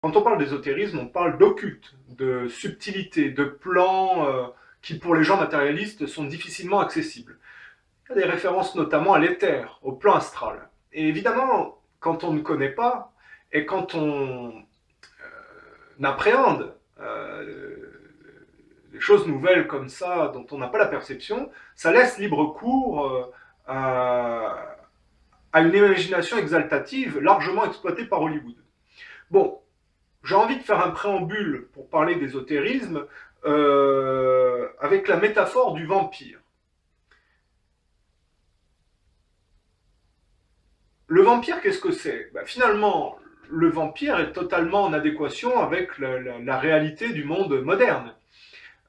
Quand on parle d'ésotérisme, on parle d'occulte, de subtilité, de plans qui, pour les gens matérialistes, sont difficilement accessibles. Il y a des références notamment à l'éther, au plan astral. Et évidemment, quand on ne connaît pas, et quand on appréhende des choses nouvelles comme ça, dont on n'a pas la perception, ça laisse libre cours à une imagination exaltative largement exploitée par Hollywood. Bon, j'ai envie de faire un préambule pour parler d'ésotérisme avec la métaphore du vampire. Le vampire, qu'est-ce que c'est? Finalement, le vampire est totalement en adéquation avec la réalité du monde moderne.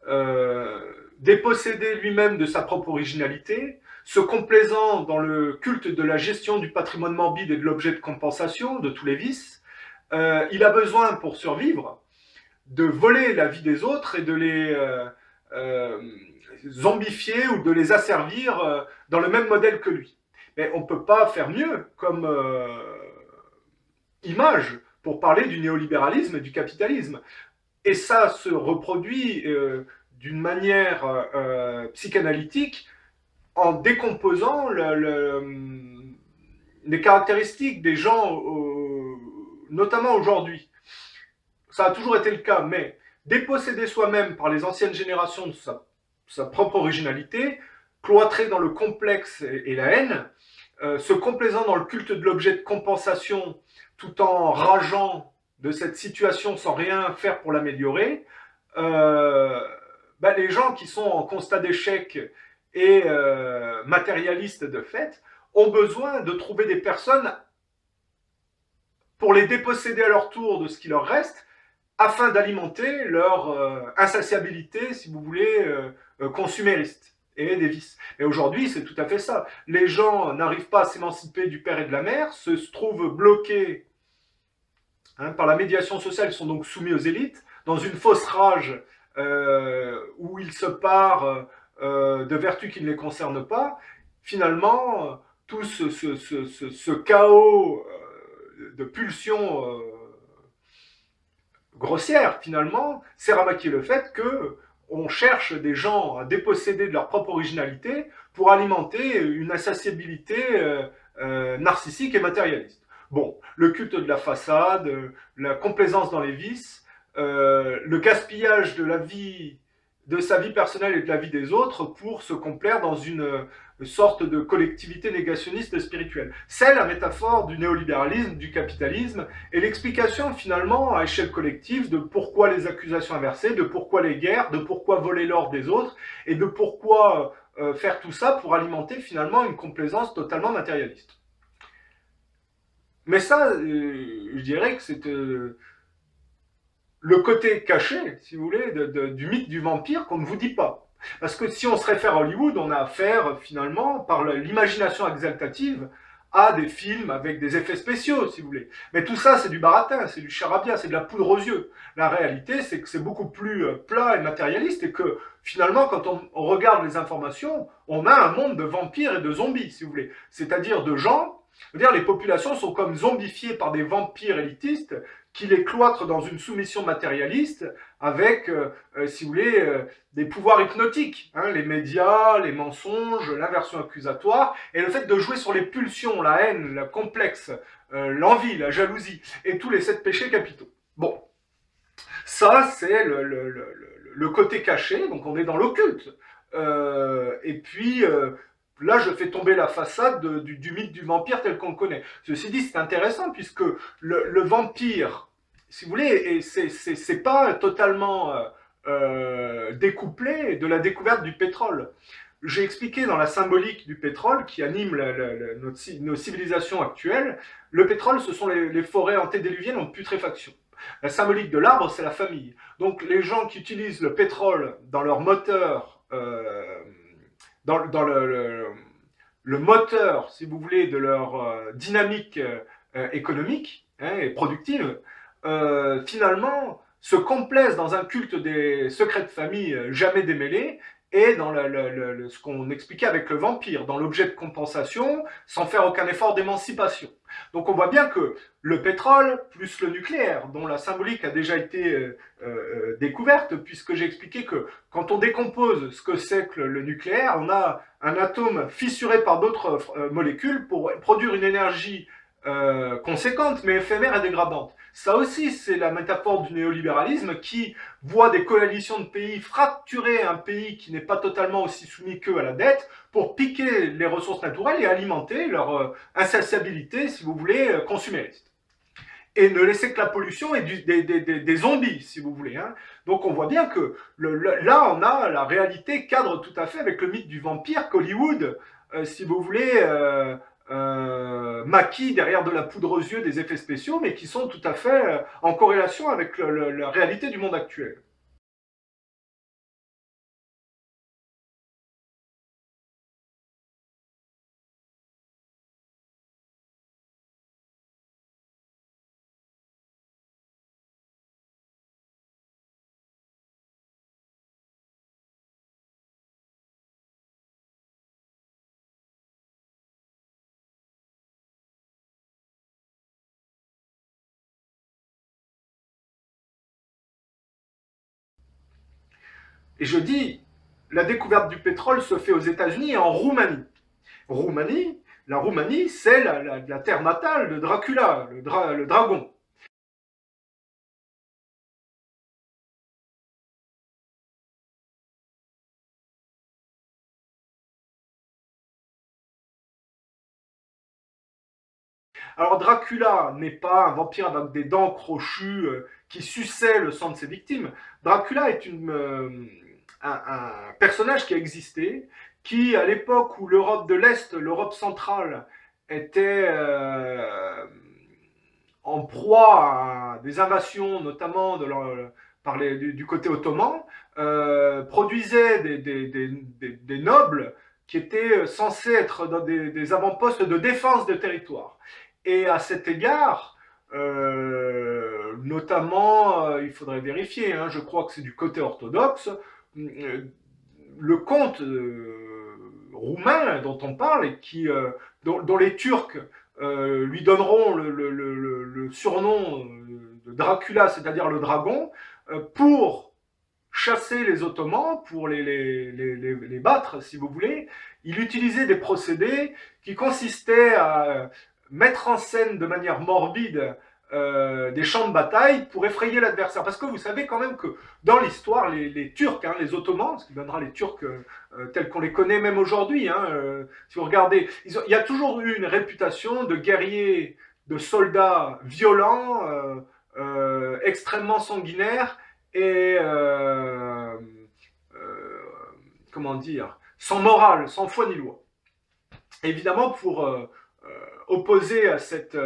Euh, Dépossédé lui-même de sa propre originalité, se complaisant dans le culte de la gestion du patrimoine morbide et de l'objet de compensation de tous les vices, il a besoin pour survivre de voler la vie des autres et de les zombifier ou de les asservir dans le même modèle que lui. Mais on ne peut pas faire mieux comme image pour parler du néolibéralisme et du capitalisme. Et ça se reproduit d'une manière psychanalytique en décomposant les caractéristiques des gens, notamment aujourd'hui. Ça a toujours été le cas, mais déposséder soi-même par les anciennes générations de sa propre originalité, cloîtré dans le complexe et la haine, se complaisant dans le culte de l'objet de compensation tout en rageant de cette situation sans rien faire pour l'améliorer, les gens qui sont en constat d'échec et matérialistes de fait ont besoin de trouver des personnes pour les déposséder à leur tour de ce qui leur reste afin d'alimenter leur insatiabilité, si vous voulez, consumériste et des vices. Et aujourd'hui, c'est tout à fait ça. Les gens n'arrivent pas à s'émanciper du père et de la mère, se trouvent bloqués par la médiation sociale, ils sont donc soumis aux élites, dans une fausse rage où ils se parent de vertus qui ne les concernent pas. Finalement, tout ce chaos de pulsions grossière, finalement, sert à maquiller le fait que on cherche des gens à déposséder de leur propre originalité pour alimenter une insatiabilité narcissique et matérialiste. Bon, le culte de la façade, la complaisance dans les vices, le gaspillage de la vie, de sa vie personnelle et de la vie des autres pour se complaire dans une sorte de collectivité négationniste spirituelle. C'est la métaphore du néolibéralisme, du capitalisme, et l'explication finalement à échelle collective de pourquoi les accusations inversées, de pourquoi les guerres, de pourquoi voler l'or des autres, et de pourquoi faire tout ça pour alimenter finalement une complaisance totalement matérialiste. Mais ça, je dirais que c'est le côté caché, si vous voulez, du mythe du vampire qu'on ne vous dit pas. Parce que si on se réfère à Hollywood, on a affaire finalement, par l'imagination exaltative, à des films avec des effets spéciaux, si vous voulez. Mais tout ça, c'est du baratin, c'est du charabia, c'est de la poudre aux yeux. La réalité, c'est que c'est beaucoup plus plat et matérialiste et que finalement, quand on regarde les informations, on a un monde de vampires et de zombies, si vous voulez. C'est-à-dire de gens, les populations sont comme zombifiées par des vampires élitistes qui les cloîtrent dans une soumission matérialiste avec, si vous voulez, des pouvoirs hypnotiques, les médias, les mensonges, l'inversion accusatoire, et le fait de jouer sur les pulsions, la haine, le complexe, l'envie, la jalousie, et tous les 7 péchés capitaux. Bon, ça c'est le côté caché, donc on est dans l'occulte. Et puis, là, je fais tomber la façade du mythe du vampire tel qu'on le connaît. Ceci dit, c'est intéressant puisque le vampire, si vous voulez, c'est pas totalement découplé de la découverte du pétrole. J'ai expliqué dans la symbolique du pétrole qui anime nos civilisations actuelles, le pétrole, ce sont les forêts antédiluviennes en putréfaction. La symbolique de l'arbre, c'est la famille. Donc les gens qui utilisent le pétrole dans leur moteur, dans le moteur, si vous voulez, de leur dynamique économique et productive, finalement se complaisent dans un culte des secrets de famille jamais démêlés et dans ce qu'on expliquait avec le vampire, dans l'objet de compensation, sans faire aucun effort d'émancipation. Donc on voit bien que le pétrole, plus le nucléaire, dont la symbolique a déjà été découverte, puisque j'ai expliqué que quand on décompose ce que c'est que le nucléaire, on a un atome fissuré par d'autres molécules pour produire une énergie conséquente, mais éphémère et dégradante. Ça aussi, c'est la métaphore du néolibéralisme qui voit des coalitions de pays fracturer un pays qui n'est pas totalement aussi soumis qu'eux à la dette pour piquer les ressources naturelles et alimenter leur insaciabilité, si vous voulez, consumériste. Et ne laisser que la pollution et des zombies, si vous voulez. Hein. Donc on voit bien que là, on a la réalité cadre tout à fait avec le mythe du vampire qu'Hollywood, si vous voulez, maquille derrière de la poudre aux yeux des effets spéciaux, mais qui sont tout à fait en corrélation avec la réalité du monde actuel. Et je dis, la découverte du pétrole se fait aux États-Unis et en Roumanie. La Roumanie, c'est la terre natale de Dracula, le dragon. Alors Dracula n'est pas un vampire avec des dents crochues qui suçait le sang de ses victimes. Dracula est un personnage qui a existé, qui à l'époque où l'Europe de l'Est, l'Europe centrale était en proie à des invasions, notamment du côté ottoman, produisait des nobles qui étaient censés être dans des avant-postes de défense de territoire. Et à cet égard, notamment, il faudrait vérifier, hein, je crois que c'est du côté orthodoxe, le comte roumain dont on parle et dont les Turcs lui donneront le surnom de Dracula, c'est-à-dire le dragon, pour chasser les Ottomans, pour les battre, si vous voulez. Il utilisait des procédés qui consistaient à mettre en scène de manière morbide des champs de bataille pour effrayer l'adversaire. Parce que vous savez quand même que dans l'histoire, les Turcs, hein, les Ottomans, ce qui donnera les Turcs tels qu'on les connaît même aujourd'hui, hein, si vous regardez, il y a toujours eu une réputation de guerriers, de soldats violents, extrêmement sanguinaires et comment dire, sans morale, sans foi ni loi. Évidemment, pour opposer à cette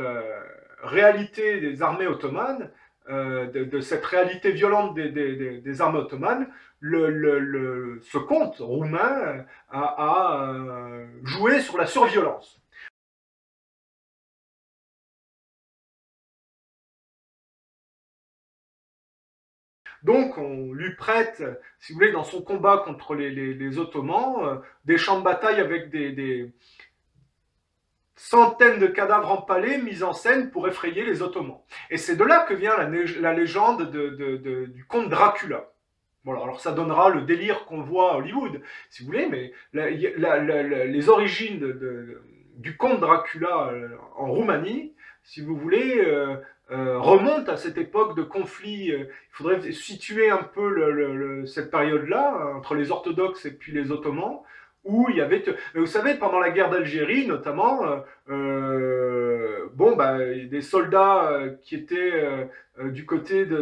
réalité des armées ottomanes, de cette réalité violente des armées ottomanes, ce comte roumain a joué sur la surviolence. Donc on lui prête, si vous voulez, dans son combat contre les Ottomans, des champs de bataille avec des centaines de cadavres empalés mis en scène pour effrayer les Ottomans. Et c'est de là que vient la légende du comte Dracula. Bon, alors ça donnera le délire qu'on voit à Hollywood, si vous voulez, mais les origines du comte Dracula en Roumanie, si vous voulez, remontent à cette époque de conflit. Il faudrait situer un peu cette période-là, entre les orthodoxes et puis les Ottomans, où il y avait... Vous savez, pendant la guerre d'Algérie, notamment, bon, bah, des soldats qui étaient du côté de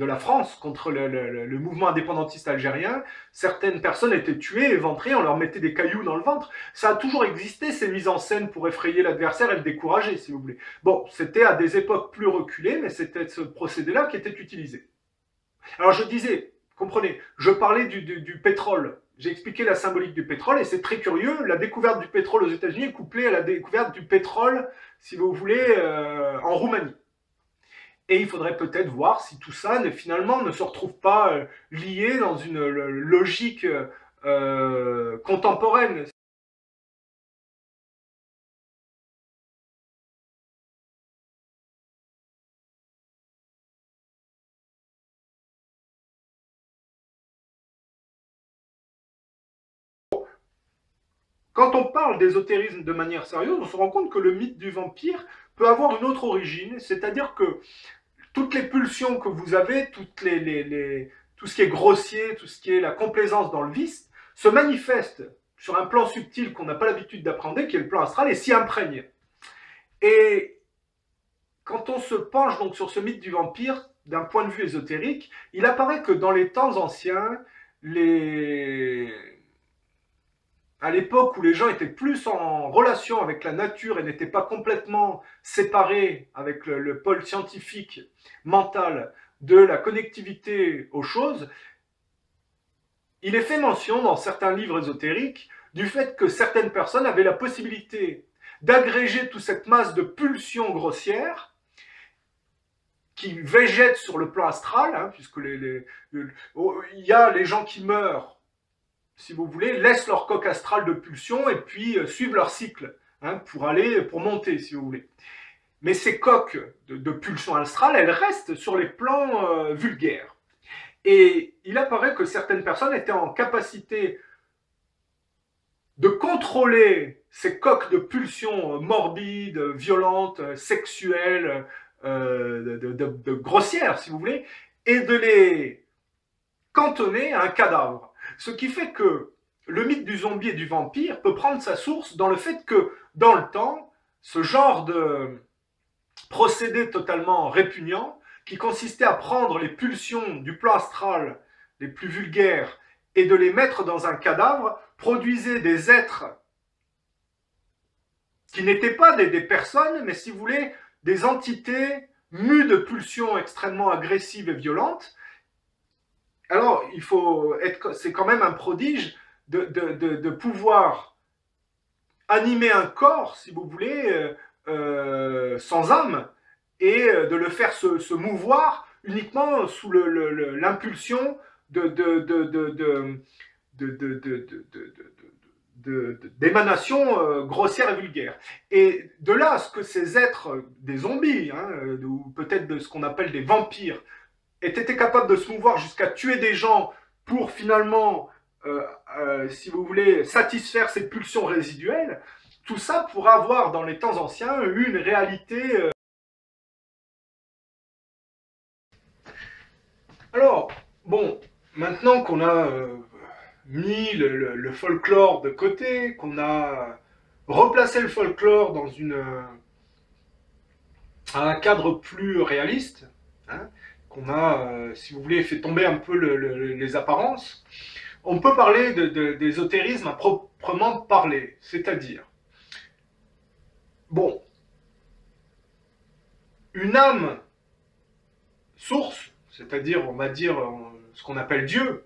la France contre le mouvement indépendantiste algérien, certaines personnes étaient tuées, éventrées, on leur mettait des cailloux dans le ventre. Ça a toujours existé, ces mises en scène pour effrayer l'adversaire et le décourager, si vous voulez. Bon, c'était à des époques plus reculées, mais c'était ce procédé-là qui était utilisé. Alors je disais, comprenez, je parlais du pétrole. J'ai expliqué la symbolique du pétrole et c'est très curieux. La découverte du pétrole aux États-Unis est couplée à la découverte du pétrole, si vous voulez, en Roumanie. Et il faudrait peut-être voir si tout ça, finalement, ne se retrouve pas lié dans une logique contemporaine. Quand on parle d'ésotérisme de manière sérieuse, on se rend compte que le mythe du vampire peut avoir une autre origine, c'est-à-dire que toutes les pulsions que vous avez, tout ce qui est grossier, tout ce qui est la complaisance dans le vice, se manifeste sur un plan subtil qu'on n'a pas l'habitude d'apprendre, qui est le plan astral, et s'y imprègne. Et quand on se penche donc sur ce mythe du vampire, d'un point de vue ésotérique, il apparaît que dans les temps anciens, à l'époque où les gens étaient plus en relation avec la nature et n'étaient pas complètement séparés avec le pôle scientifique, mental, de la connectivité aux choses, il est fait mention dans certains livres ésotériques du fait que certaines personnes avaient la possibilité d'agréger toute cette masse de pulsions grossières qui végètent sur le plan astral, hein, puisque il y a les gens qui meurent, si vous voulez, laissent leur coque astrale de pulsion et puis suivent leur cycle hein, pour monter, si vous voulez. Mais ces coques de pulsion astrale, elles restent sur les plans vulgaires. Et il apparaît que certaines personnes étaient en capacité de contrôler ces coques de pulsion morbides, violentes, sexuelles, de grossières, si vous voulez, et de les cantonner à un cadavre. Ce qui fait que le mythe du zombie et du vampire peut prendre sa source dans le fait que, dans le temps, ce genre de procédé totalement répugnant, qui consistait à prendre les pulsions du plan astral les plus vulgaires et de les mettre dans un cadavre, produisait des êtres qui n'étaient pas des personnes, mais si vous voulez, des entités mues de pulsions extrêmement agressives et violentes. Alors, c'est quand même un prodige de pouvoir animer un corps, si vous voulez, sans âme, et de le faire se mouvoir uniquement sous l'impulsion d'émanations grossières et vulgaires. Et de là à ce que ces êtres, des zombies, hein, ou peut-être de ce qu'on appelle des vampires, aient été capables de se mouvoir jusqu'à tuer des gens pour finalement, si vous voulez, satisfaire ces pulsions résiduelles, tout ça pour avoir, dans les temps anciens, une réalité. Alors, bon, maintenant qu'on a mis le folklore de côté, qu'on a replacé le folklore dans un cadre plus réaliste, hein, qu'on a, si vous voulez, fait tomber un peu les apparences, on peut parler d'ésotérisme à proprement parler, c'est-à-dire, bon, une âme source, c'est-à-dire, on va dire, ce qu'on appelle Dieu,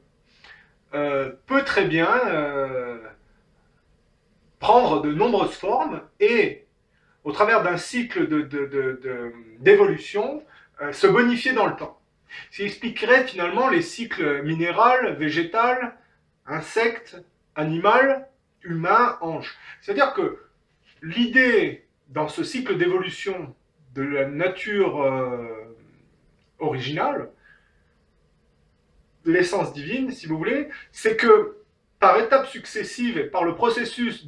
peut très bien prendre de nombreuses formes et, au travers d'un cycle d'évolution, se bonifier dans le temps. Ce qui expliquerait finalement les cycles minéral, végétal, insecte, animal, humain, ange. C'est-à-dire que l'idée, dans ce cycle d'évolution de la nature originale, l'essence divine, si vous voulez, c'est que par étapes successives et par le processus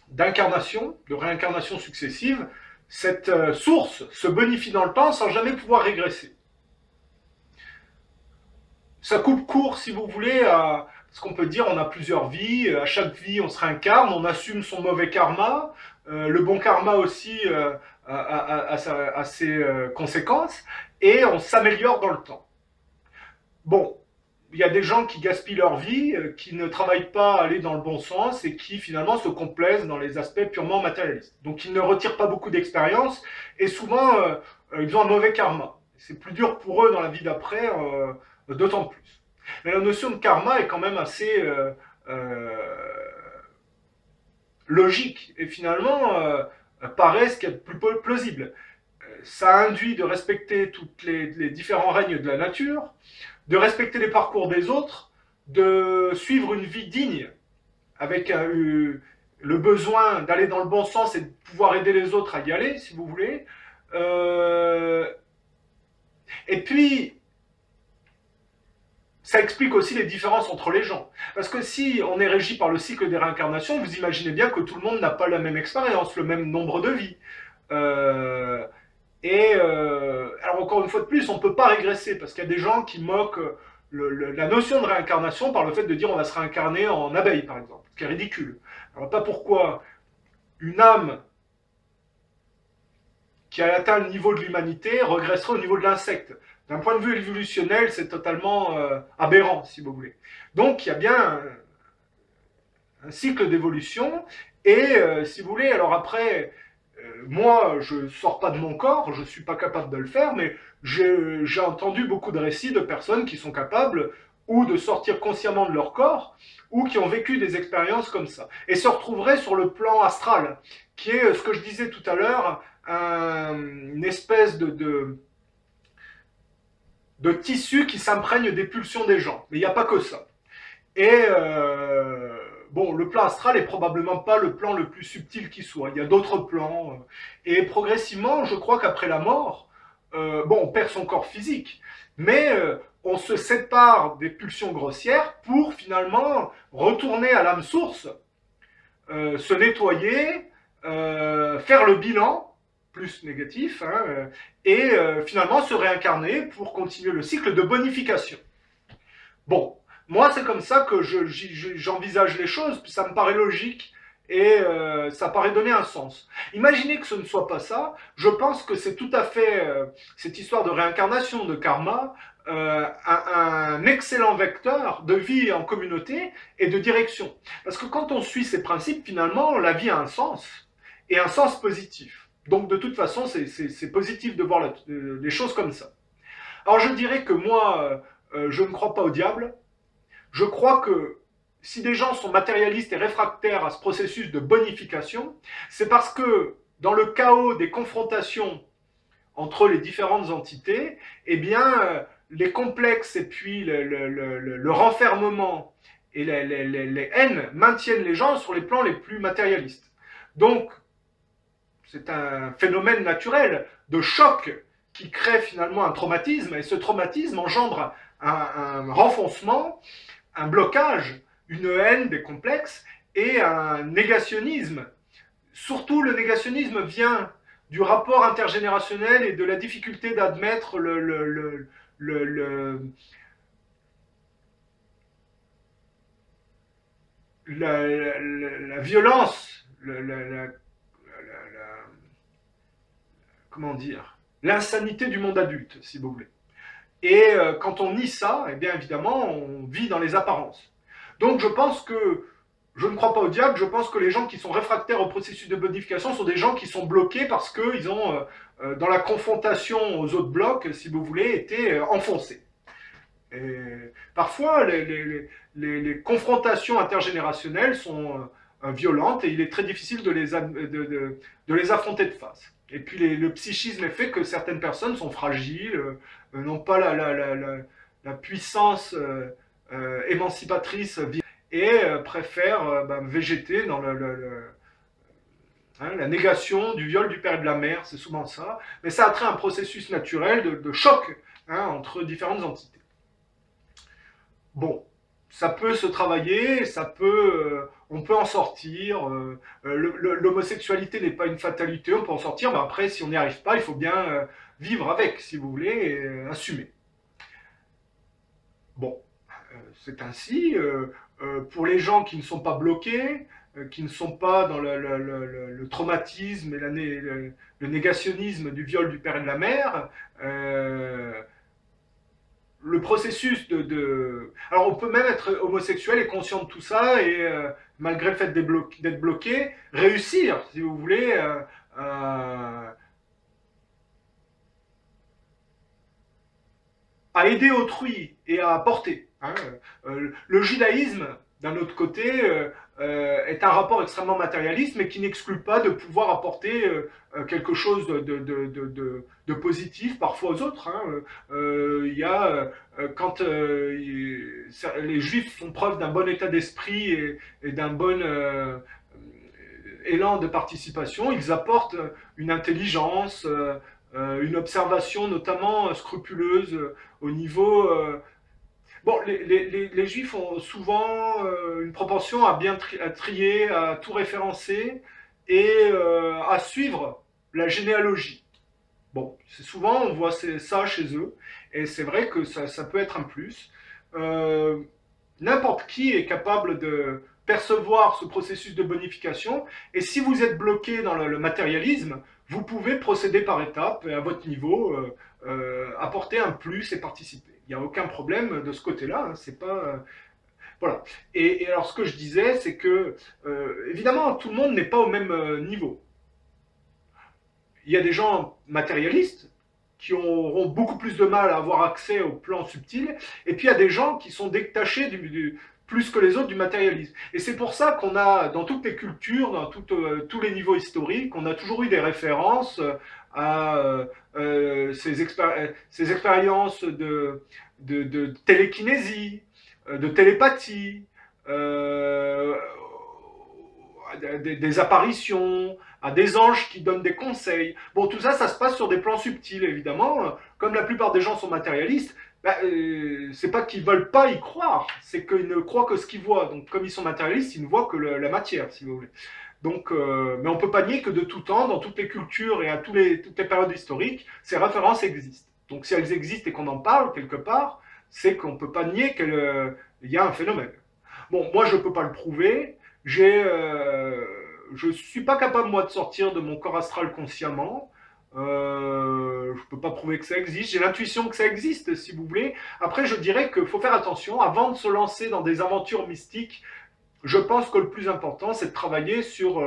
d'incarnation, de réincarnation successive, cette source se bonifie dans le temps sans jamais pouvoir régresser. Ça coupe court, si vous voulez, à ce qu'on peut dire, on a plusieurs vies, à chaque vie on se réincarne, on assume son mauvais karma, le bon karma aussi a ses conséquences, et on s'améliore dans le temps. Bon, il y a des gens qui gaspillent leur vie, qui ne travaillent pas à aller dans le bon sens et qui finalement se complaisent dans les aspects purement matérialistes. Donc ils ne retirent pas beaucoup d'expérience et souvent ils ont un mauvais karma. C'est plus dur pour eux dans la vie d'après, d'autant plus. Mais la notion de karma est quand même assez logique et finalement paraît ce qui est le plus plausible. ça induit de respecter tous les différents règnes de la nature, de respecter les parcours des autres, de suivre une vie digne, avec le besoin d'aller dans le bon sens et de pouvoir aider les autres à y aller, si vous voulez. Et puis, ça explique aussi les différences entre les gens. Parce que si on est régi par le cycle des réincarnations, vous imaginez bien que tout le monde n'a pas la même expérience, le même nombre de vies. Euh, alors encore une fois de plus, on ne peut pas régresser, parce qu'il y a des gens qui moquent la notion de réincarnation par le fait de dire on va se réincarner en abeille, par exemple, ce qui est ridicule. Alors pas pourquoi une âme qui a atteint le niveau de l'humanité regresserait au niveau de l'insecte. D'un point de vue évolutionnel, c'est totalement aberrant, si vous voulez. Donc il y a bien un cycle d'évolution, et si vous voulez, alors après, moi, je ne sors pas de mon corps, je ne suis pas capable de le faire, mais j'ai entendu beaucoup de récits de personnes qui sont capables ou de sortir consciemment de leur corps, ou qui ont vécu des expériences comme ça, et se retrouveraient sur le plan astral, qui est ce que je disais tout à l'heure, une espèce de tissu qui s'imprègne des pulsions des gens. Mais il n'y a pas que ça. Et bon, le plan astral est probablement pas le plan le plus subtil qui soit. Il y a d'autres plans. Et progressivement, je crois qu'après la mort, bon, on perd son corps physique, mais on se sépare des pulsions grossières pour finalement retourner à l'âme source, se nettoyer, faire le bilan, plus négatif, hein, et finalement se réincarner pour continuer le cycle de bonification. Bon, moi c'est comme ça que j'envisage les choses, puis ça me paraît logique et ça paraît donner un sens. Imaginez que ce ne soit pas ça, je pense que c'est tout à fait, cette histoire de réincarnation, de karma, un excellent vecteur de vie en communauté et de direction. Parce que quand on suit ces principes, finalement, la vie a un sens, et un sens positif. Donc de toute façon, c'est positif de voir les choses comme ça. Alors je dirais que moi, je ne crois pas au diable. Je crois que si des gens sont matérialistes et réfractaires à ce processus de bonification, c'est parce que dans le chaos des confrontations entre les différentes entités, eh bien, les complexes et puis le renfermement et les haines maintiennent les gens sur les plans les plus matérialistes. Donc, c'est un phénomène naturel de choc qui crée finalement un traumatisme, et ce traumatisme engendre un renfoncement, un blocage, une haine des complexes et un négationnisme. Surtout, le négationnisme vient du rapport intergénérationnel et de la difficulté d'admettre la violence, comment dire, l'insanité du monde adulte, si vous voulez. Et quand on nie ça, eh bien évidemment, on vit dans les apparences. Donc je pense que, je ne crois pas au diable, je pense que les gens qui sont réfractaires au processus de bonification sont des gens qui sont bloqués parce qu'ils ont, dans la confrontation aux autres blocs, si vous voulez, été enfoncés. Et parfois, les confrontations intergénérationnelles sont violentes, et il est très difficile de les affronter de face. Et puis le psychisme est fait que certaines personnes sont fragiles, n'ont pas la puissance émancipatrice, et préfèrent végéter dans la négation du viol du père et de la mère, c'est souvent ça. Mais ça a trait à un processus naturel de choc, hein, entre différentes entités. Bon, ça peut se travailler, on peut en sortir. L'homosexualité n'est pas une fatalité, on peut en sortir, mais après, si on n'y arrive pas, il faut bien vivre avec, si vous voulez, et assumer. Bon, c'est ainsi. Pour les gens qui ne sont pas bloqués, qui ne sont pas dans le traumatisme et le négationnisme du viol du père et de la mère, le processus Alors on peut même être homosexuel et conscient de tout ça, et malgré le fait d'être bloqué, réussir, si vous voulez, à aider autrui et à apporter. Hein. Le judaïsme, d'un autre côté, est un rapport extrêmement matérialiste, mais qui n'exclut pas de pouvoir apporter quelque chose de positif parfois aux autres. Hein. Il y a, quand les Juifs font preuve d'un bon état d'esprit et d'un bon élan de participation, ils apportent une intelligence, une observation notamment scrupuleuse au niveau... Bon, les Juifs ont souvent une propension à bien à trier, à tout référencer et à suivre la généalogie. Bon, c'est souvent on voit ça chez eux et c'est vrai que ça peut être un plus. Euh, N'importe qui est capable de percevoir ce processus de bonification et si vous êtes bloqué dans le matérialisme, vous pouvez procéder par étapes et à votre niveau apporter un plus et participer. Il n'y a aucun problème de ce côté-là, hein, c'est pas... voilà. Et alors ce que je disais, c'est que évidemment tout le monde n'est pas au même niveau. Il y a des gens matérialistes qui auront beaucoup plus de mal à avoir accès au plan subtil, et puis il y a des gens qui sont détachés plus que les autres du matérialisme. Et c'est pour ça qu'on a, dans toutes les cultures, dans tous les niveaux historiques, on a toujours eu des références à ces expériences de télékinésie, de télépathie, euh, des apparitions, à des anges qui donnent des conseils. Bon, tout ça, ça se passe sur des plans subtils, évidemment. Comme la plupart des gens sont matérialistes, bah, c'est pas qu'ils veulent pas y croire, c'est qu'ils ne croient que ce qu'ils voient. Donc, comme ils sont matérialistes, ils ne voient que la matière, si vous voulez. Donc, mais on peut pas nier que de tout temps, dans toutes les cultures et à toutes les périodes historiques, ces références existent. Donc, si elles existent et qu'on en parle quelque part, c'est qu'on peut pas nier qu'il y a un phénomène. Bon, moi, je peux pas le prouver. Je suis pas capable moi de sortir de mon corps astral consciemment. Je peux pas prouver que ça existe. J'ai l'intuition que ça existe, si vous voulez. Après, je dirais qu'il faut faire attention avant de se lancer dans des aventures mystiques. Je pense que le plus important, c'est de travailler sur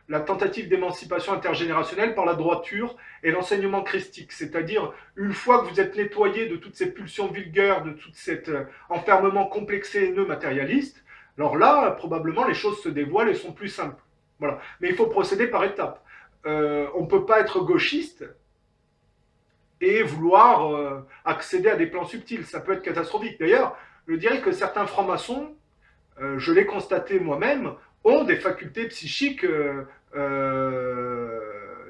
la tentative d'émancipation intergénérationnelle par la droiture et l'enseignement christique. C'est-à-dire, une fois que vous êtes nettoyé de toutes ces pulsions vulgaires, de tout cet enfermement complexé, haineux, matérialiste, alors là, probablement, les choses se dévoilent et sont plus simples. Voilà. Mais il faut procéder par étapes. On ne peut pas être gauchiste et vouloir accéder à des plans subtils. Ça peut être catastrophique. D'ailleurs, je dirais que certains francs-maçons, je l'ai constaté moi-même, ont des facultés psychiques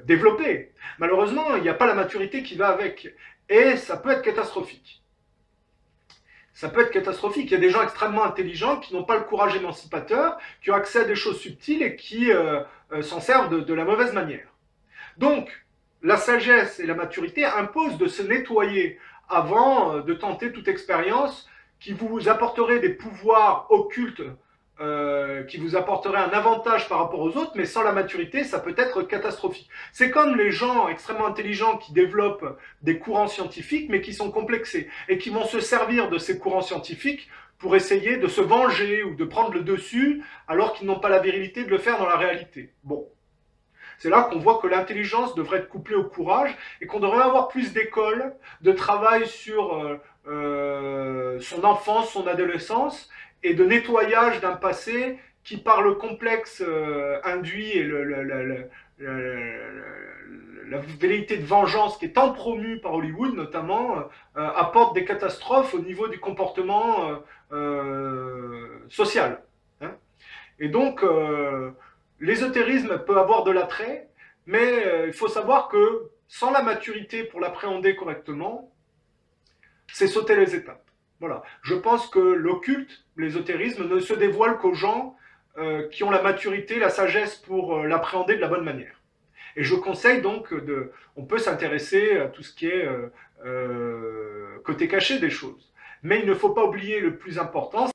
développées. Malheureusement, il n'y a pas la maturité qui va avec. Et ça peut être catastrophique. Ça peut être catastrophique. Il y a des gens extrêmement intelligents qui n'ont pas le courage émancipateur, qui ont accès à des choses subtiles et qui s'en servent de la mauvaise manière. Donc, la sagesse et la maturité imposent de se nettoyer avant de tenter toute expérience qui vous apporterait des pouvoirs occultes, qui vous apporterait un avantage par rapport aux autres, mais sans la maturité, ça peut être catastrophique. C'est comme les gens extrêmement intelligents qui développent des courants scientifiques, mais qui sont complexés, et qui vont se servir de ces courants scientifiques pour essayer de se venger ou de prendre le dessus, alors qu'ils n'ont pas la virilité de le faire dans la réalité. Bon. C'est là qu'on voit que l'intelligence devrait être couplée au courage et qu'on devrait avoir plus d'écoles, de travail sur son enfance, son adolescence et de nettoyage d'un passé qui, par le complexe induit et la velléité de vengeance qui est tant promue par Hollywood notamment, apporte des catastrophes au niveau du comportement social. Hein. Et donc, l'ésotérisme peut avoir de l'attrait, mais il faut savoir que sans la maturité pour l'appréhender correctement, c'est sauter les étapes. Voilà. Je pense que l'occulte, l'ésotérisme, ne se dévoile qu'aux gens qui ont la maturité, la sagesse pour l'appréhender de la bonne manière. Et je conseille donc on peut s'intéresser à tout ce qui est côté caché des choses. Mais il ne faut pas oublier le plus important,